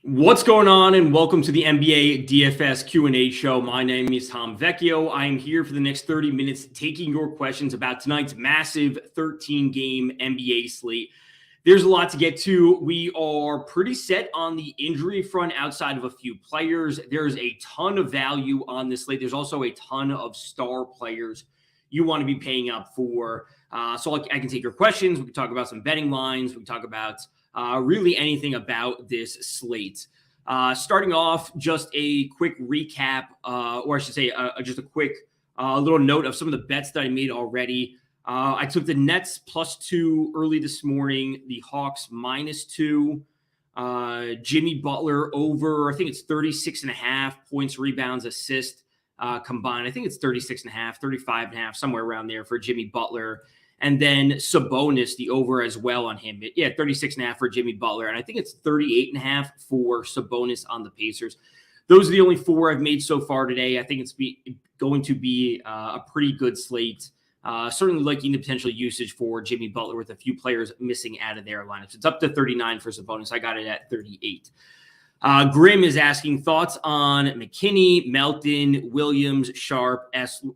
What's going on, and welcome to the NBA DFS Q&A show. My name is Tom Vecchio. I am here for the next 30 minutes taking your questions about tonight's massive 13-game NBA slate. There's a lot to get to. We are pretty set on the injury front outside of a few players. There's a ton of value on this slate. There's also a ton of star players you want to be paying up for. So I can take your questions. We can talk about some betting lines. We can talk about really anything about this slate. Starting off, just a quick recap, or I should say just a quick little note of some of the bets that I made already. I took the Nets +2 early this morning, the Hawks -2, Jimmy Butler over, I think it's 36.5 points, rebounds, assists combined. I think it's 36.5, 35.5, somewhere around there for Jimmy Butler. And then Sabonis, the over as well on him. 36.5 for Jimmy Butler. And I think it's 38.5 for Sabonis on the Pacers. Those are the only four I've made so far today. I think it's going to be a pretty good slate. Certainly liking the potential usage for Jimmy Butler with a few players missing out of their lineups. It's up to 39 for Sabonis. I got it at 38. Grim is asking thoughts on McKinney, Melton, Williams, Sharp,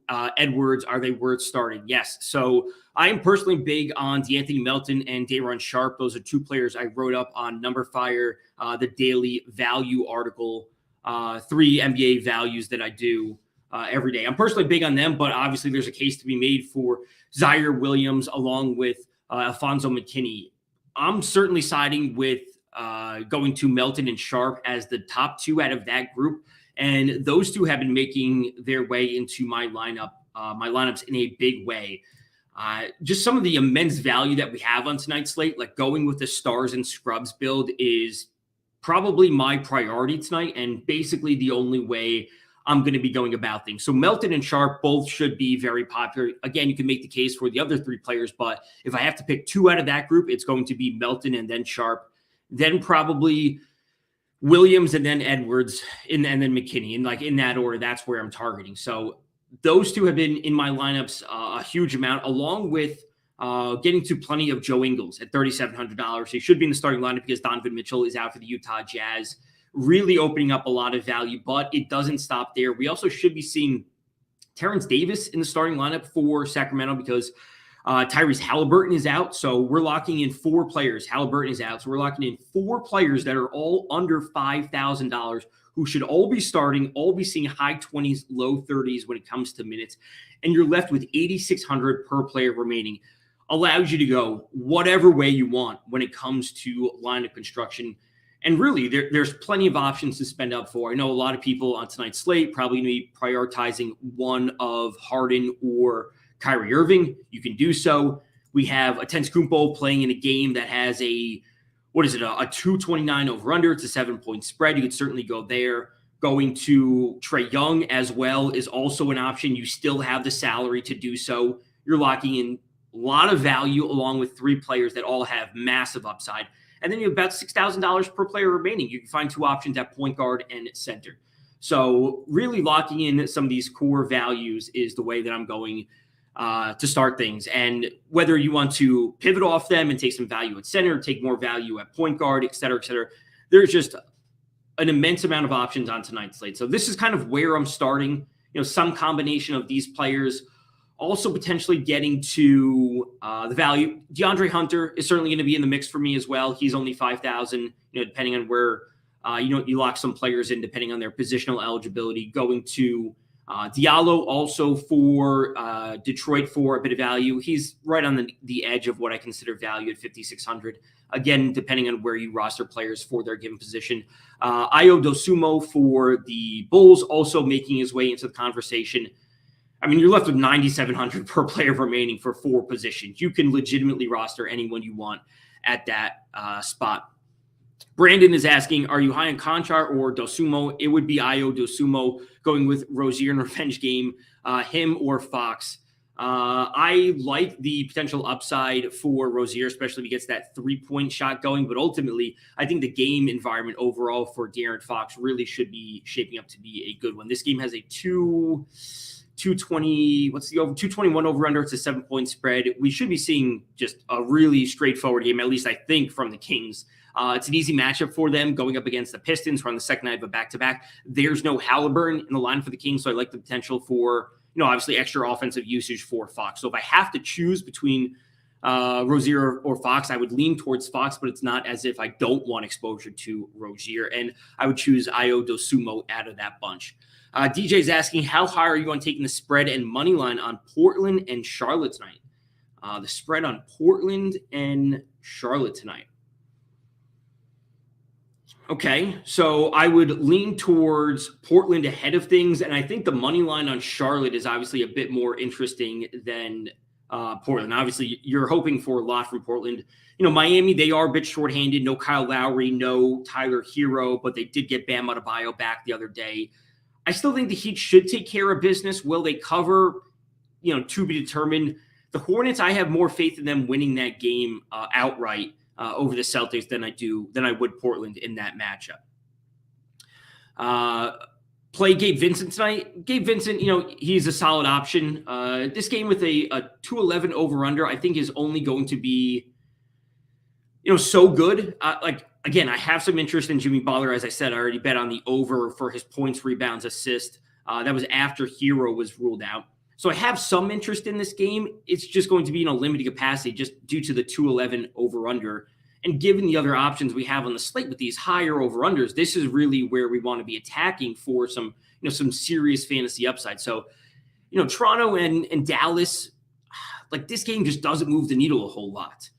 Edwards. Are they worth starting? Yes. So I am personally big on DeAnthony Melton and Day'Ron Sharp. Those are two players I wrote up on NumberFire, the daily value article, 3 NBA values that I do every day. I'm personally big on them, but obviously there's a case to be made for Zaire Williams along with Alfonso McKinney. I'm certainly siding with going to Melton and Sharp as the top two out of that group. And those two have been making their way into my lineups in a big way. Just some of the immense value that we have on tonight's slate, like going with the stars and scrubs build is probably my priority tonight. And basically the only way I'm going to be going about things. So Melton and Sharp both should be very popular. Again, you can make the case for the other three players, but if I have to pick two out of that group, it's going to be Melton and then Sharp. Then probably Williams and then Edwards and then McKinney. And like in that order, that's where I'm targeting. So those two have been in my lineups a huge amount, along with getting to plenty of Joe Ingles at $3,700. He should be in the starting lineup because Donovan Mitchell is out for the Utah Jazz, really opening up a lot of value, but it doesn't stop there. We also should be seeing Terrence Davis in the starting lineup for Sacramento because Tyrese Halliburton is out, so we're locking in 4 players. Halliburton is out, so we're locking in 4 players that are all under $5,000 who should all be starting, all be seeing high 20s, low 30s when it comes to minutes, and you're left with $8,600 per player remaining. Allows you to go whatever way you want when it comes to lineup construction. And really, there's plenty of options to spend up for. I know a lot of people on tonight's slate probably going to be prioritizing one of Harden or Kyrie Irving. You can do so. We have a Antetokounmpo playing in a game that has a 229 over-under. It's a 7-point spread. You could certainly go there. Going to Trae Young as well is also an option. You still have the salary to do so. You're locking in a lot of value along with 3 players that all have massive upside. And then you have about $6,000 per player remaining. You can find 2 options at point guard and center. So really locking in some of these core values is the way that I'm going to start things. And whether you want to pivot off them and take some value at center, take more value at point guard, et cetera, there's just an immense amount of options on tonight's slate. So this is kind of where I'm starting, some combination of these players, also potentially getting to the value. DeAndre Hunter is certainly going to be in the mix for me as well. He's only 5,000, depending on where, you lock some players in, depending on their positional eligibility. Going to Diallo also for Detroit for a bit of value. He's right on the edge of what I consider value at 5,600. Again, depending on where you roster players for their given position. Ayo Dosunmu for the Bulls also making his way into the conversation. I mean, you're left with 9,700 per player remaining for 4 positions. You can legitimately roster anyone you want at that spot. Brandon is asking, are you high on Conchar or Dosunmu? It would be Ayo Dosunmu going with Rozier in revenge game, him or Fox. I like the potential upside for Rozier, especially if he gets that 3-point shot going. But ultimately, I think the game environment overall for De'Aaron Fox really should be shaping up to be a good one. This game has a 220, what's the over? 221 over under. It's a 7-point spread. We should be seeing just a really straightforward game, at least I think, from the Kings. It's an easy matchup for them going up against the Pistons, who are on the second night of a back-to-back. There's no Halliburton in the line for the Kings, so I like the potential for, obviously extra offensive usage for Fox. So if I have to choose between Rozier or Fox, I would lean towards Fox, but it's not as if I don't want exposure to Rozier. And I would choose Ayo Dosunmu out of that bunch. DJ's asking, how high are you on taking the spread and money line on Portland and Charlotte tonight? The spread on Portland and Charlotte tonight. Okay, so I would lean towards Portland ahead of things, and I think the money line on Charlotte is obviously a bit more interesting than Portland. Obviously, you're hoping for a lot from Portland. Miami, they are a bit shorthanded. No Kyle Lowry, no Tyler Hero, but they did get Bam Adebayo back the other day. I still think the Heat should take care of business. Will they cover? To be determined. The Hornets, I have more faith in them winning that game outright over the Celtics than I would Portland in that matchup. Play Gabe Vincent tonight. Gabe Vincent, he's a solid option. This game with a 211 over under, I think is only going to be, so good. Again, I have some interest in Jimmy Butler. As I said, I already bet on the over for his points, rebounds, assist. That was after Hero was ruled out. So I have some interest in this game. It's just going to be in a limited capacity just due to the 211 over under. And given the other options we have on the slate with these higher over-unders, this is really where we want to be attacking for some serious fantasy upside. So, Toronto and Dallas, this game just doesn't move the needle a whole lot.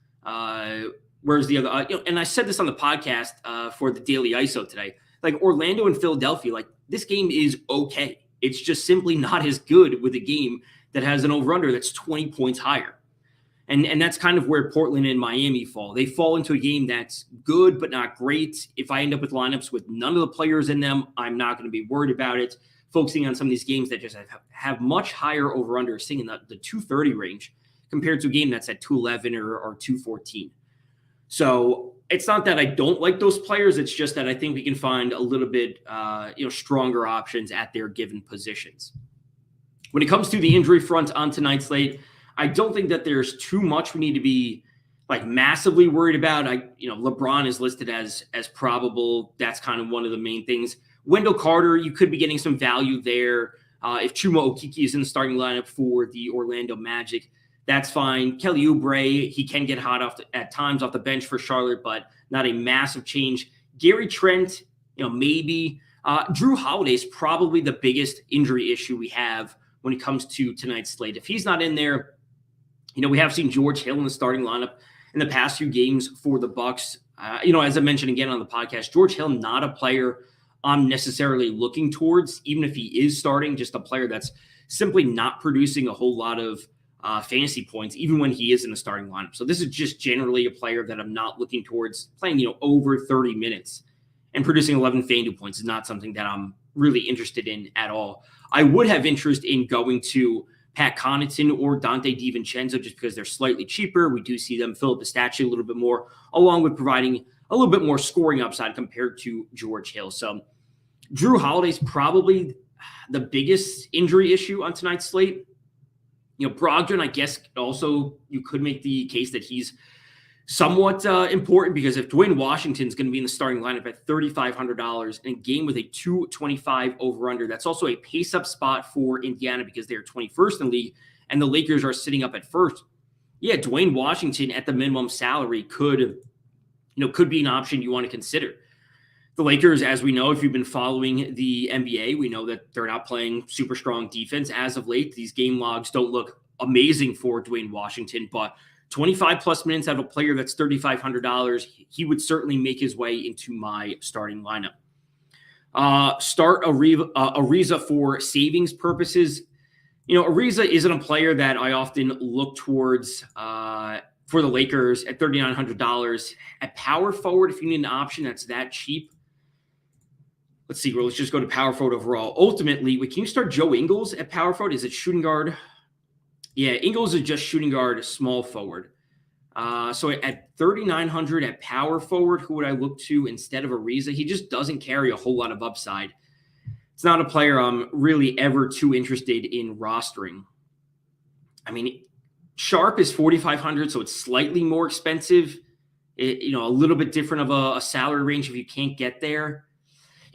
Whereas the other, and I said this on the podcast for the Daily ISO today, Orlando and Philadelphia, this game is okay. It's just simply not as good with a game that has an over-under that's 20 points higher. And that's kind of where Portland and Miami fall. They fall into a game that's good but not great. If I end up with lineups with none of the players in them, I'm not going to be worried about it. Focusing on some of these games that just have much higher over-under, sitting in the 230 range compared to a game that's at 211 or 214. So it's not that I don't like those players. It's just that I think we can find a little bit stronger options at their given positions. When it comes to the injury front on tonight's slate, I don't think that there's too much we need to be massively worried about. LeBron is listed as probable. That's kind of one of the main things. Wendell Carter, you could be getting some value there. If Chuma Okeke is in the starting lineup for the Orlando Magic, that's fine. Kelly Oubre, he can get hot at times off the bench for Charlotte, but not a massive change. Gary Trent, maybe. Drew Holiday is probably the biggest injury issue we have when it comes to tonight's slate. If he's not in there, we have seen George Hill in the starting lineup in the past few games for the Bucks. As I mentioned again on the podcast, George Hill, not a player I'm necessarily looking towards, even if he is starting, just a player that's simply not producing a whole lot of fantasy points, even when he is in the starting lineup. So this is just generally a player that I'm not looking towards playing, over 30 minutes and producing 11 FanDuel points is not something that I'm really interested in at all. I would have interest in going to Pat Connaughton or Dante DiVincenzo just because they're slightly cheaper. We do see them fill up the stat sheet a little bit more, along with providing a little bit more scoring upside compared to George Hill. So Drew Holiday's probably the biggest injury issue on tonight's slate. Brogdon, I guess also you could make the case that he's somewhat important because if Dwayne Washington's going to be in the starting lineup at $3,500 in a game with a 225 over-under, that's also a pace-up spot for Indiana because they're 21st in the league and the Lakers are sitting up at first. Yeah, Dwayne Washington at the minimum salary could be an option you want to consider. The Lakers, as we know, if you've been following the NBA, we know that they're not playing super strong defense as of late. These game logs don't look amazing for Dwayne Washington, but 25 plus minutes out of a player that's $3,500, he would certainly make his way into my starting lineup. Start Ariza for savings purposes. Ariza isn't a player that I often look towards for the Lakers at $3,900. At power forward, if you need an option that's that cheap, let's see. Well, let's just go to power forward overall. Ultimately, can you start Joe Ingles at power forward? Is it shooting guard? Yeah, Ingles is just shooting guard, small forward. So at $3,900 at power forward, who would I look to instead of Ariza? He just doesn't carry a whole lot of upside. it's not a player I'm really ever too interested in rostering. I mean, Sharp is 4,500, so it's slightly more expensive. A little bit different of a salary range if you can't get there.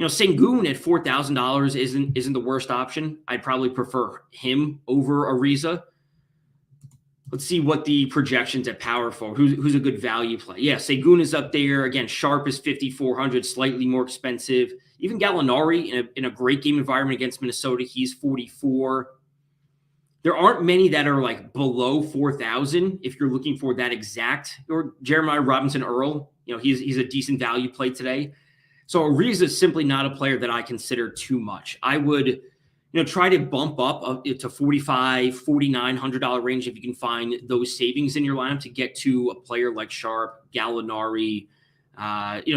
Sengun at $4,000 isn't the worst option. I'd probably prefer him over Ariza. Let's see what the projections at power forward. Who's a good value play? Yeah, Sengun is up there. Again, Sharp is 5,400, slightly more expensive. Even Gallinari in a great game environment against Minnesota, he's 44. There aren't many that are like below 4,000 if you're looking for that exact. Or Jeremiah Robinson-Earl, he's a decent value play today. So Ariza is simply not a player that I consider too much. I would, try to bump up to $4,500, $4,900 range if you can find those savings in your lineup to get to a player like Sharp, Gallinari,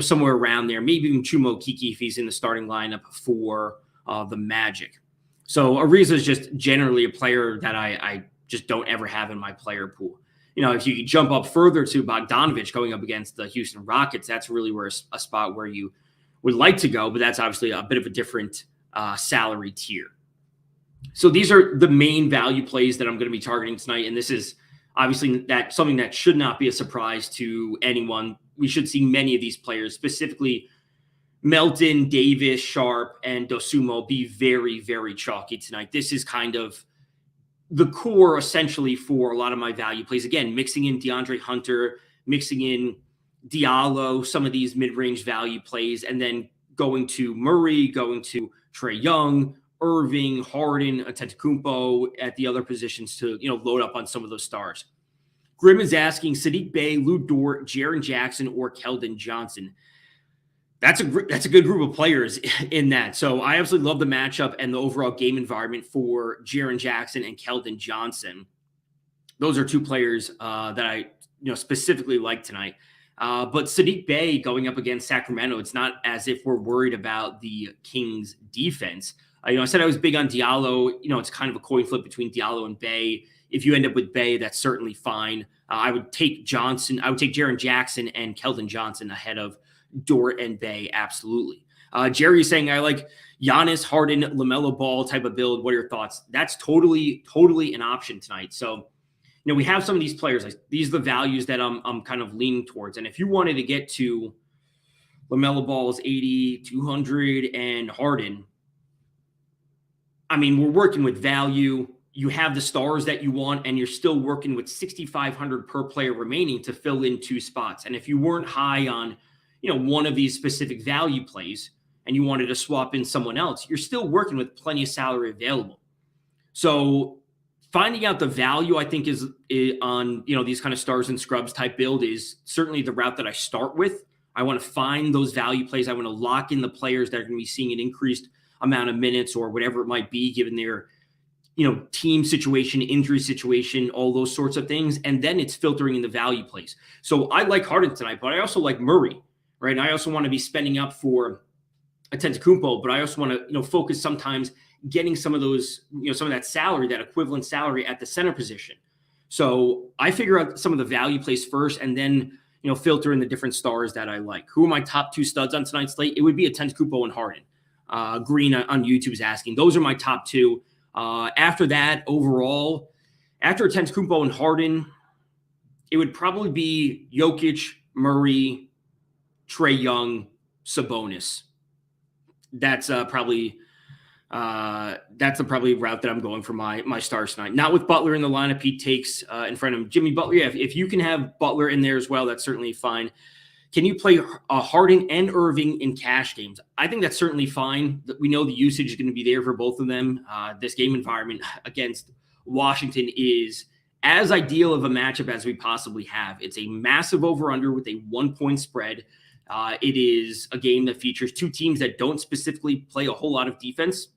somewhere around there. Maybe even Chumo Kiki if he's in the starting lineup for the Magic. So Ariza is just generally a player that I just don't ever have in my player pool. If you jump up further to Bogdanovich going up against the Houston Rockets, that's really where a spot where you would like to go, but that's obviously a bit of a different salary tier. So these are the main value plays that I'm going to be targeting tonight, and this is obviously something that should not be a surprise to anyone. We should see many of these players, specifically Melton, Davis, Sharp, and Dosunmu, be very, very chalky tonight. This is kind of the core, essentially, for a lot of my value plays. Again, mixing in DeAndre Hunter, mixing in Diallo, some of these mid-range value plays, and then going to Murray, going to Trae Young, Irving, Harden, Antetokounmpo at the other positions to load up on some of those stars. Grim is asking Saddiq Bey, Lou Dort, Jaren Jackson, or Keldon Johnson. That's a good group of players in that. So I absolutely love the matchup and the overall game environment for Jaren Jackson and Keldon Johnson. Those are two players that I specifically like tonight. But Saddiq Bey going up against Sacramento, it's not as if we're worried about the Kings defense. I said I was big on Diallo. It's kind of a coin flip between Diallo and Bey. If you end up with Bey, that's certainly fine. I would take Jaren Jackson and Keldon Johnson ahead of Dort and Bey, absolutely. Jerry's saying, I like Giannis, Harden, LaMelo Ball type of build. What are your thoughts? That's totally an option tonight. So, we have some of these players. These are the values that I'm kind of leaning towards. And if you wanted to get to LaMelo Ball's 80, 200, and Harden, we're working with value. You have the stars that you want, and you're still working with 6,500 per player remaining to fill in two spots. And if you weren't high on one of these specific value plays and you wanted to swap in someone else, you're still working with plenty of salary available. So finding out the value, I think, is on, these kind of stars and scrubs type build is certainly the route that I start with. I want to find those value plays. I want to lock in the players that are going to be seeing an increased amount of minutes or whatever it might be, given their, team situation, injury situation, all those sorts of things. And then it's filtering in the value plays. So I like Harden tonight, but I also like Murray. Right. And I also want to be spending up for Antetokounmpo, but I also want to, focus sometimes getting some of those, some of that salary, that equivalent salary at the center position. So I figure out some of the value plays first and then, filter in the different stars that I like. Who are my top two studs on tonight's slate? It would be Antetokounmpo and Harden. Green on YouTube is asking. Those are my top two. After that, overall, after Antetokounmpo and Harden, it would probably be Jokic, Murray, Trae Young, Sabonis. That's probably the route that I'm going for my stars tonight. Not with Butler in the lineup. He takes in front of him. Jimmy Butler. Yeah, if you can have Butler in there as well, that's certainly fine. Can you play Harden and Irving in cash games? I think that's certainly fine. We know the usage is going to be there for both of them. This game environment against Washington is as ideal of a matchup as we possibly have. It's a massive over-under with a 1-point spread. It is a game that features two teams that don't specifically play a whole lot of defense,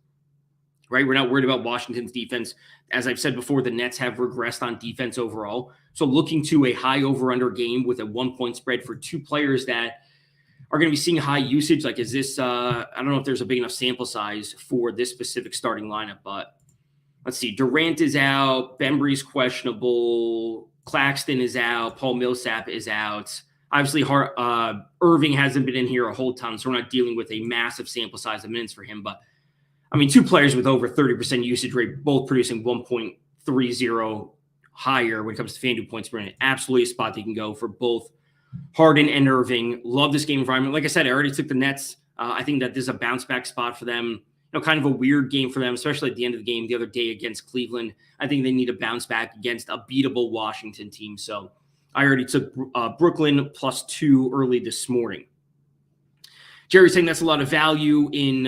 right? We're not worried about Washington's defense. As I've said before, the Nets have regressed on defense overall. So looking to a high over-under game with a 1-point spread for two players that are going to be seeing high usage. Like, is this, I don't know if there's a big enough sample size for this specific starting lineup, but let's see. Durant is out. Bembry's questionable. Claxton is out. Paul Millsap is out. Obviously, Irving hasn't been in here a whole ton, so we're not dealing with a massive sample size of minutes for him. But I mean, two players with over 30% usage rate, both producing 1.30 higher when it comes to FanDuel points per minute. Absolutely a spot they can go for both Harden and Irving. Love this game environment. Like I said, I already took the Nets. I think that this is a bounce back spot for them. Kind of a weird game for them, especially at the end of the game the other day against Cleveland. I think they need to bounce back against a beatable Washington team. So I already took Brooklyn +2 early this morning. Jerry's saying that's a lot of value in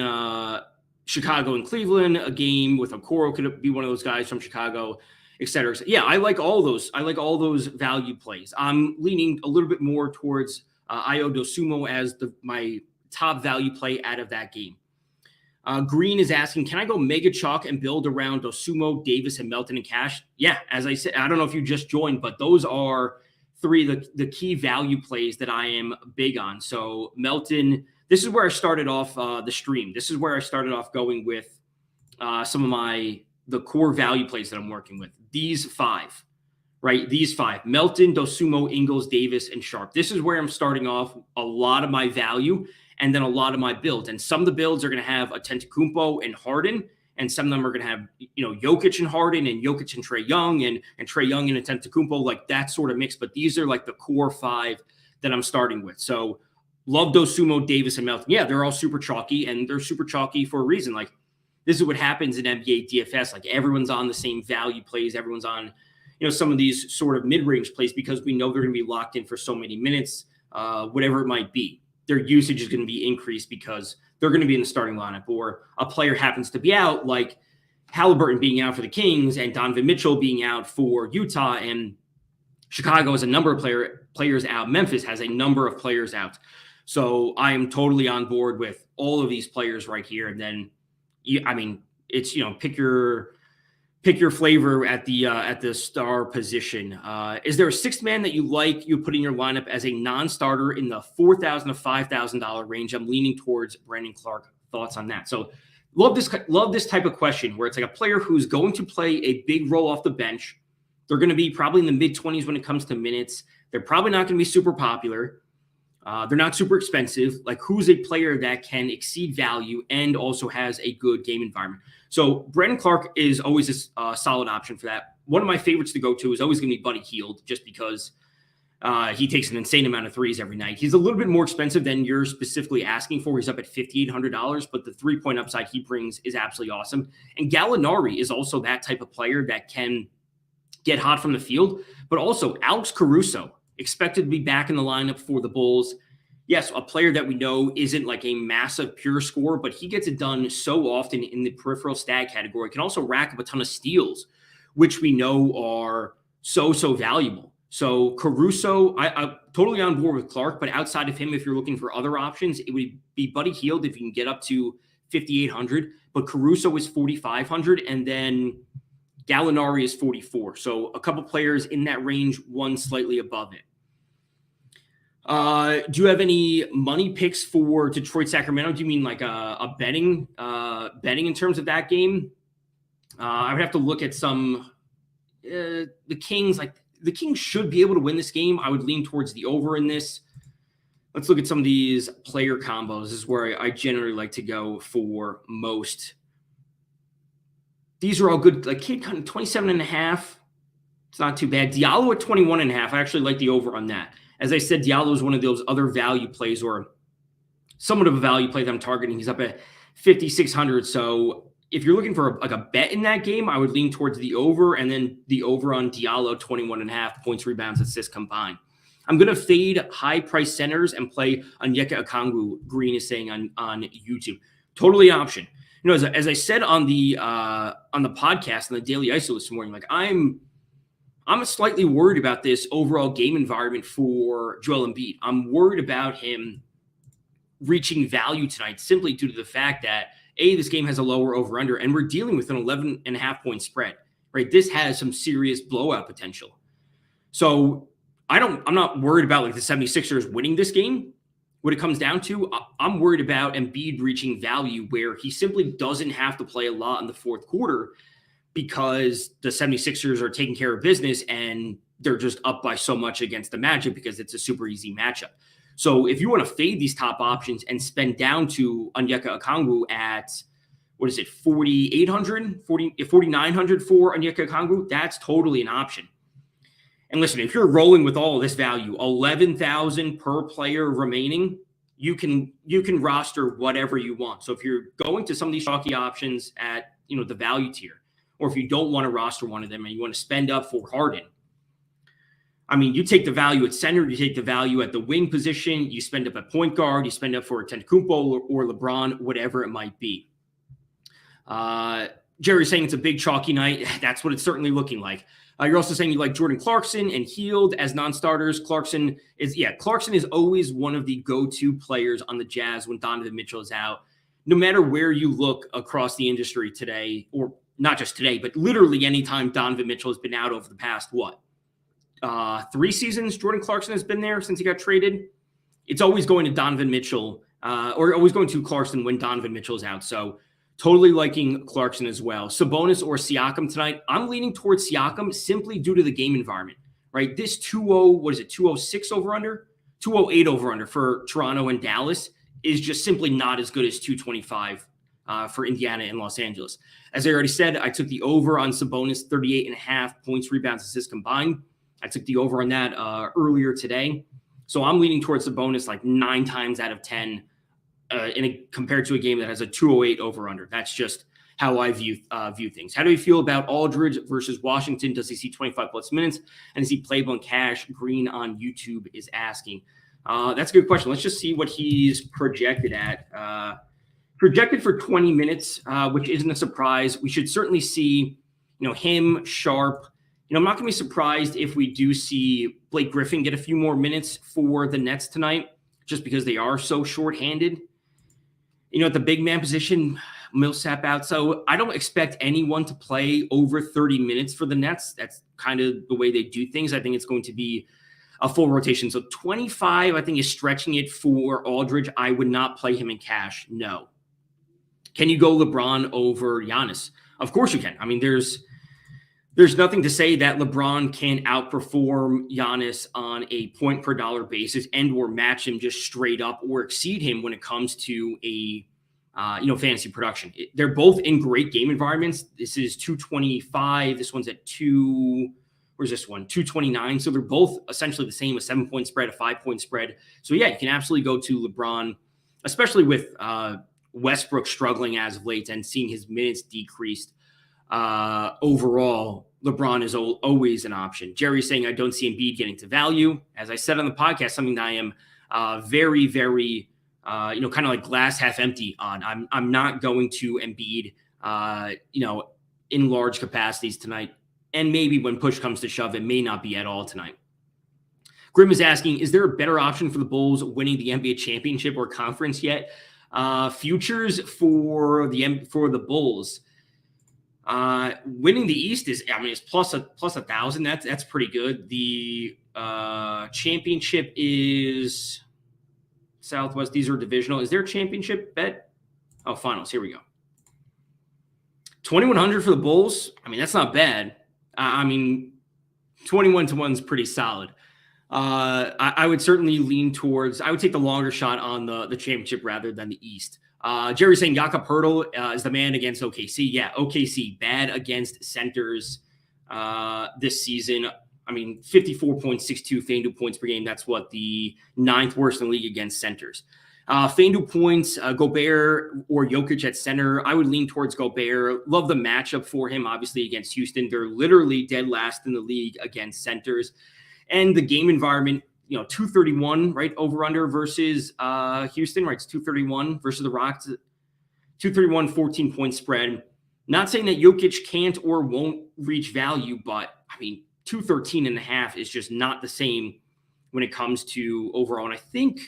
Chicago and Cleveland. A game with Okoro could be one of those guys from Chicago, et cetera. Yeah, I like all those. I like all those value plays. I'm leaning a little bit more towards Ayo Dosunmu as my top value play out of that game. Green is asking, can I go mega chalk and build around Dosunmu, Davis, and Melton and Cash? Yeah, as I said, I don't know if you just joined, but those are three of the key value plays that I am big on. So Melton, this is where I started off the stream. This is where I started off going with some of the core value plays that I'm working with. These five, right? These five: Melton, Dosunmu, Ingles, Davis, and Sharp. This is where I'm starting off a lot of my value and then a lot of my builds. And some of the builds are going to have Antetokounmpo and Harden, and some of them are going to have, Jokic and Harden and Jokic and Trae Young and Trae Young and Antetokounmpo, like that sort of mix. But these are like the core five that I'm starting with. So love Dosunmu, Davis, and Melton. Yeah, they're all super chalky, and they're super chalky for a reason. Like, this is what happens in NBA DFS. Like, everyone's on the same value plays. Everyone's on, some of these sort of mid-range plays because we know they're going to be locked in for so many minutes, whatever it might be. Their usage is going to be increased because they're going to be in the starting lineup, or a player happens to be out, like Halliburton being out for the Kings and Donovan Mitchell being out for Utah, and Chicago has a number of players out. Memphis has a number of players out. So I am totally on board with all of these players right here. And then, it's, pick your flavor at the star position. Is there a sixth man that you like you put in your lineup as a non-starter in the $4,000 to $5,000 range? I'm leaning towards Brandon Clark. Thoughts on that? So love this type of question where it's like a player who's going to play a big role off the bench. They're going to be probably in the mid-20s when it comes to minutes. They're probably not going to be super popular. They're not super expensive. Like, who's a player that can exceed value and also has a good game environment? So Brandon Clark is always a solid option for that. One of my favorites to go to is always going to be Buddy Hield, just because he takes an insane amount of threes every night. He's a little bit more expensive than you're specifically asking for. He's up at $5,800, but the three-point upside he brings is absolutely awesome. And Gallinari is also that type of player that can get hot from the field, but also Alex Caruso, expected to be back in the lineup for the Bulls. Yes, a player that we know isn't like a massive pure scorer, but he gets it done so often in the peripheral stat category. Can also rack up a ton of steals, which we know are so valuable. So Caruso, I'm totally on board with Clark, but outside of him, if you're looking for other options, it would be Buddy Hield if you can get up to 5,800, but Caruso is 4,500, and then Gallinari is 44. So a couple players in that range, one slightly above it. Do you have any money picks for Detroit Sacramento? Do you mean like a betting in terms of that game? I would have to look at some the Kings. Like, the Kings should be able to win this game. I would lean towards the over in this. Let's look at some of these player combos. This is where I generally like to go for most. These are all good. Like, Cade Cunningham, 27.5. It's not too bad. Diallo at 21.5. I actually like the over on that. As I said, Diallo is one of those other value plays, or somewhat of a value play that I'm targeting. He's up at 5,600. So if you're looking for a bet in that game, I would lean towards the over, and then the over on Diallo, 21.5 points, rebounds, assists combined. I'm going to fade high-price centers and play Onyeka Okongwu, Green is saying on YouTube. Totally an option. As I said on the podcast, on the Daily ISO this morning, like, I'm slightly worried about this overall game environment for Joel Embiid. I'm worried about him reaching value tonight simply due to the fact that, this game has a lower over-under, and we're dealing with an 11.5-point spread, right? This has some serious blowout potential. So I'm not worried about like the 76ers winning this game. What it comes down to, I'm worried about Embiid reaching value where he simply doesn't have to play a lot in the fourth quarter, because the 76ers are taking care of business and they're just up by so much against the Magic because it's a super easy matchup. So if you want to fade these top options and spend down to Onyeka Okongwu at what is it, 4,800, 4,900 for Onyeka Okongwu, that's totally an option. And listen, if you're rolling with all of this value, 11,000 per player remaining, you can roster whatever you want. So if you're going to some of these chalky options at, the value tier, or if you don't want to roster one of them and you want to spend up for Harden, I mean, you take the value at center, you take the value at the wing position, you spend up at point guard, you spend up for Antetokounmpo or LeBron, whatever it might be. Jerry's saying it's a big chalky night. That's what it's certainly looking like. You're also saying you like Jordan Clarkson and Hield as non-starters. Clarkson is always one of the go-to players on the Jazz when Donovan Mitchell is out. No matter where you look across the industry today, or not just today, but literally anytime Donovan Mitchell has been out over the past, 3 seasons Jordan Clarkson has been there since he got traded. It's always going to Donovan Mitchell, or always going to Clarkson when Donovan Mitchell is out. So totally liking Clarkson as well. Sabonis or Siakam tonight. I'm leaning towards Siakam simply due to the game environment, right? This 206 over under, 208 over under for Toronto and Dallas is just simply not as good as 225 for Indiana and Los Angeles. As I already said, I took the over on Sabonis, 38.5 points, rebounds, assists combined. I took the over on that earlier today. So I'm leaning towards Sabonis like 9 times out of 10 compared to a game that has a 208 over under. That's just how I view things. How do you feel about Aldridge versus Washington? Does he see 25 plus minutes? And is he playable in cash? Green on YouTube is asking. That's a good question. Let's just see what he's projected at. Projected for 20 minutes, which isn't a surprise. We should certainly see, him, Sharp. I'm not going to be surprised if we do see Blake Griffin get a few more minutes for the Nets tonight, just because they are so shorthanded. At the big man position, Millsap out. So I don't expect anyone to play over 30 minutes for the Nets. That's kind of the way they do things. I think it's going to be a full rotation. So 25, I think, is stretching it for Aldridge. I would not play him in cash. No. Can you go LeBron over Giannis? Of course you can. I mean, there's nothing to say that LeBron can outperform Giannis on a point per dollar basis and or match him just straight up or exceed him when it comes to a fantasy production. They're both in great game environments. This is 225. This one's at 229. So they're both essentially the same, a 7-point spread, a 5-point spread. So yeah, you can absolutely go to LeBron, especially with Westbrook struggling as of late and seeing his minutes decreased. Overall, LeBron is always an option. Jerry's saying I don't see Embiid getting to value. As I said on the podcast, something that I am very, very, kind of like glass half empty on. I'm not going to Embiid, in large capacities tonight. And maybe when push comes to shove, it may not be at all tonight. Grim is asking, is there a better option for the Bulls winning the NBA championship or conference yet? Futures for the Bulls. Winning the East it's plus 1,000. That's pretty good. The championship is Southwest. These are divisional. Is there a championship bet? Oh, finals. Here we go. 2,100 for the Bulls. That's not bad. 21 to 1 is pretty solid. I would certainly lean towards. I would take the longer shot on the championship rather than the East. Jerry's saying Jakob Poeltl is the man against OKC. Yeah, OKC bad against centers this season. 54.62 FanDuel points per game. That's what the 9th worst in the league against centers. FanDuel points, Gobert or Jokic at center. I would lean towards Gobert. Love the matchup for him, obviously, against Houston. They're literally dead last in the league against centers. And the game environment, 231, right, over under versus Houston, right? It's 231 versus the Rockets, 231, 14-point spread. Not saying that Jokic can't or won't reach value, but 213.5 is just not the same when it comes to overall. And I think,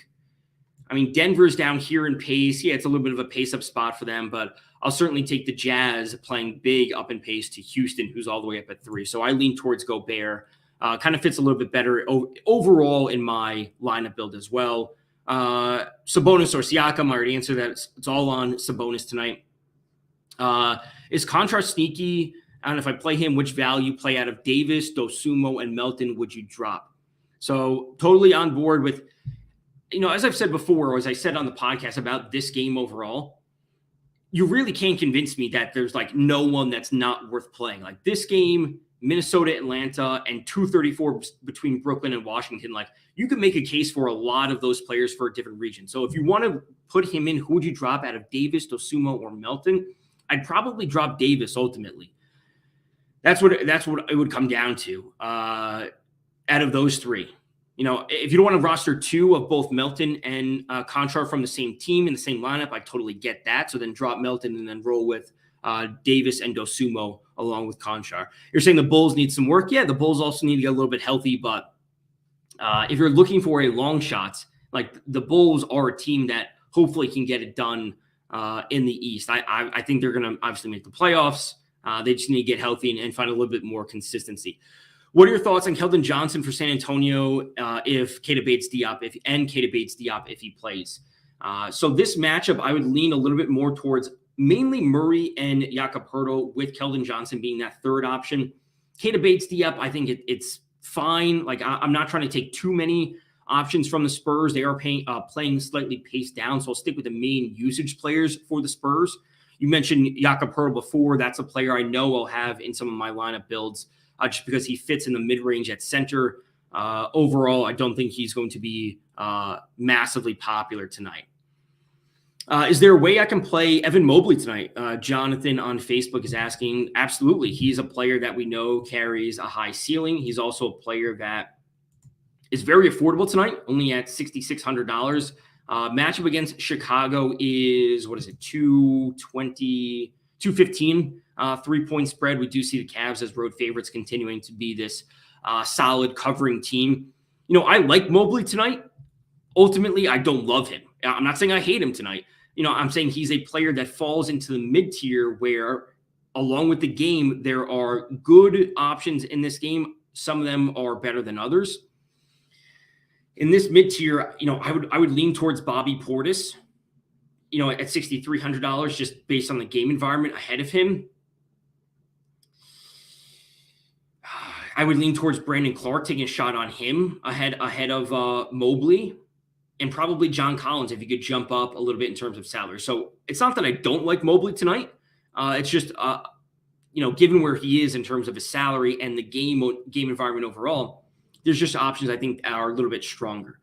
Denver's down here in pace. Yeah, it's a little bit of a pace up spot for them, but I'll certainly take the Jazz playing big up in pace to Houston, who's all the way up at 3. So I lean towards Gobert. Kind of fits a little bit better overall in my lineup build as well. Sabonis or Siakam, I already answered that. It's all on Sabonis tonight. Is contrast sneaky? I don't know if I play him, which value play out of Davis, Dosumo, and Melton would you drop? So totally on board with, as I've said before, or as I said on the podcast about this game overall, you really can't convince me that there's like no one that's not worth playing. Like this game, Minnesota, Atlanta, and 234 between Brooklyn and Washington. Like you could make a case for a lot of those players for a different region. So if you want to put him in, who would you drop out of Davis, Dosunmu, or Melton? I'd probably drop Davis ultimately. That's what it would come down to out of those three. You know, if you don't want to roster two of both Melton and Conchar from the same team in the same lineup, I totally get that. So then drop Melton and then roll with Davis and Dosunmu along with Conchar. You're saying the Bulls need some work? Yeah, the Bulls also need to get a little bit healthy. But if you're looking for a long shot, like the Bulls are a team that hopefully can get it done in the East. I think they're going to obviously make the playoffs. They just need to get healthy and find a little bit more consistency. What are your thoughts on Keldon Johnson for San Antonio if Keita Bates-Diop if he plays? So this matchup, I would lean a little bit more towards mainly Murray and Jakob Poeltl with Keldon Johnson being that third option. Keita Bates-Diop, I think it's fine. Like I'm not trying to take too many options from the Spurs. They are playing slightly paced down, so I'll stick with the main usage players for the Spurs. You mentioned Jakob Poeltl before. That's a player I know I'll have in some of my lineup builds. Just because he fits in the mid-range at center. Overall, I don't think he's going to be massively popular tonight. Is there a way I can play Evan Mobley tonight? Jonathan on Facebook is asking. Absolutely. He's a player that we know carries a high ceiling. He's also a player that is very affordable tonight, only at $6,600. Matchup against Chicago is, 220, 215. 3-point spread. We do see the Cavs as road favorites continuing to be this solid covering team. You know, I like Mobley tonight. Ultimately, I don't love him. I'm not saying I hate him tonight. You know, I'm saying he's a player that falls into the mid-tier where, along with the game, there are good options in this game. Some of them are better than others. In this mid-tier, you know, I would lean towards Bobby Portis, you know, at $6,300 just based on the game environment ahead of him. I would lean towards Brandon Clark, taking a shot on him ahead of Mobley, and probably John Collins if you could jump up a little bit in terms of salary. So it's not that I don't like Mobley tonight. It's just, you know, given where he is in terms of his salary and the game environment overall, there's just options I think are a little bit stronger.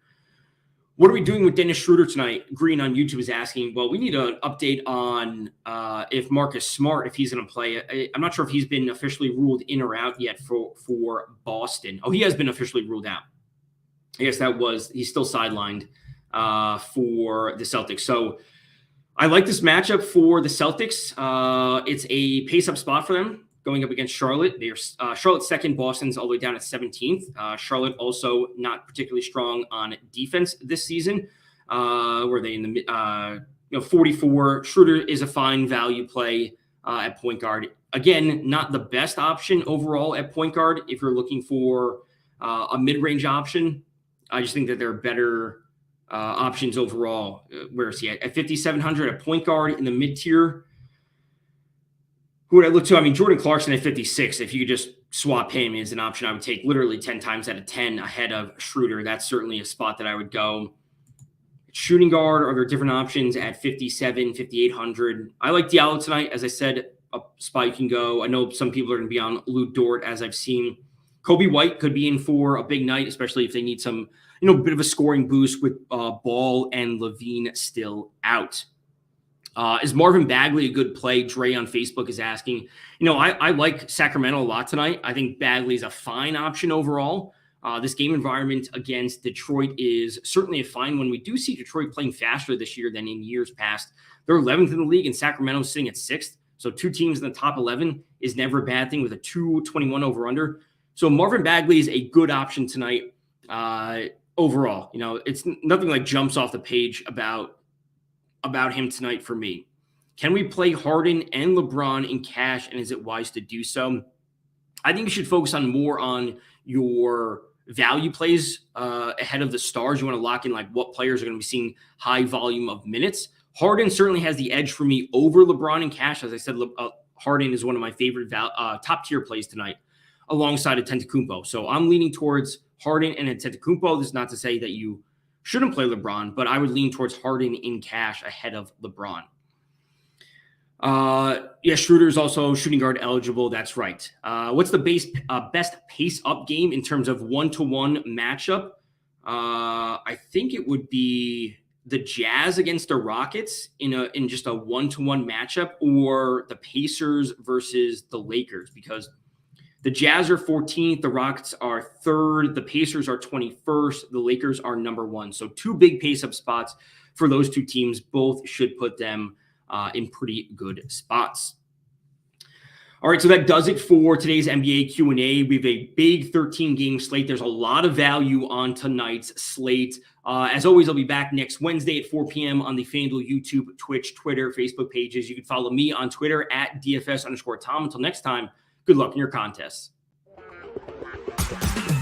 What are we doing with Dennis Schroeder tonight? Green on YouTube is asking, well, we need an update on if Marcus Smart, if he's going to play. I'm not sure if he's been officially ruled in or out yet for Boston. Oh, he has been officially ruled out. I guess he's still sidelined for the Celtics. So I like this matchup for the Celtics. It's a pace-up spot for them going up against Charlotte. They're Charlotte's second, Boston's all the way down at 17th. Charlotte also not particularly strong on defense this season. Were they in the 44? Schroeder is a fine value play at point guard. Again, not the best option overall at point guard if you're looking for a mid-range option. I just think that there are better options overall. Where is he at 5,700 at point guard in the mid-tier? Who would I look to? I mean, Jordan Clarkson at 56. If you could just swap him is an option I would take literally 10 times out of 10 ahead of Schroeder. That's certainly a spot that I would go. Shooting guard, are there different options at 57, 5,800? I like Diallo tonight. As I said, a spot you can go. I know some people are going to be on Lou Dort, as I've seen. Kobe White could be in for a big night, especially if they need some, bit of a scoring boost with Ball and Levine still out. Is Marvin Bagley a good play? Dre on Facebook is asking. I like Sacramento a lot tonight. I think Bagley's a fine option overall. This game environment against Detroit is certainly a fine one. We do see Detroit playing faster this year than in years past. They're 11th in the league, and Sacramento's sitting at 6th. So two teams in the top 11 is never a bad thing with a 221 over-under. So Marvin Bagley is a good option tonight overall. It's nothing like jumps off the page about him tonight for me. Can we play Harden and LeBron in cash, and is it wise to do so? I think you should focus more on your value plays ahead of the stars. You want to lock in what players are going to be seeing high volume of minutes. Harden certainly has the edge for me over LeBron in cash. As I said, Harden is one of my favorite top tier plays tonight alongside Antetokounmpo. So I'm leaning towards Harden and Antetokounmpo. This is not to say that you shouldn't play LeBron, but I would lean towards Harden in cash ahead of LeBron. Yeah, Schroeder's also shooting guard eligible. That's right. What's the best pace up game in terms of 1-to-1 matchup? I think it would be the Jazz against the Rockets in just a 1-to-1 matchup, or the Pacers versus the Lakers, because the Jazz are 14th, the Rockets are 3rd, the Pacers are 21st, the Lakers are number 1. So 2 big pace-up spots for those 2 teams. Both should put them in pretty good spots. All right, so that does it for today's NBA Q&A. We have a big 13-game slate. There's a lot of value on tonight's slate. As always, I'll be back next Wednesday at 4 p.m. on the FanDuel YouTube, Twitch, Twitter, Facebook pages. You can follow me on Twitter at DFS_Tom. Until next time, good luck in your contests.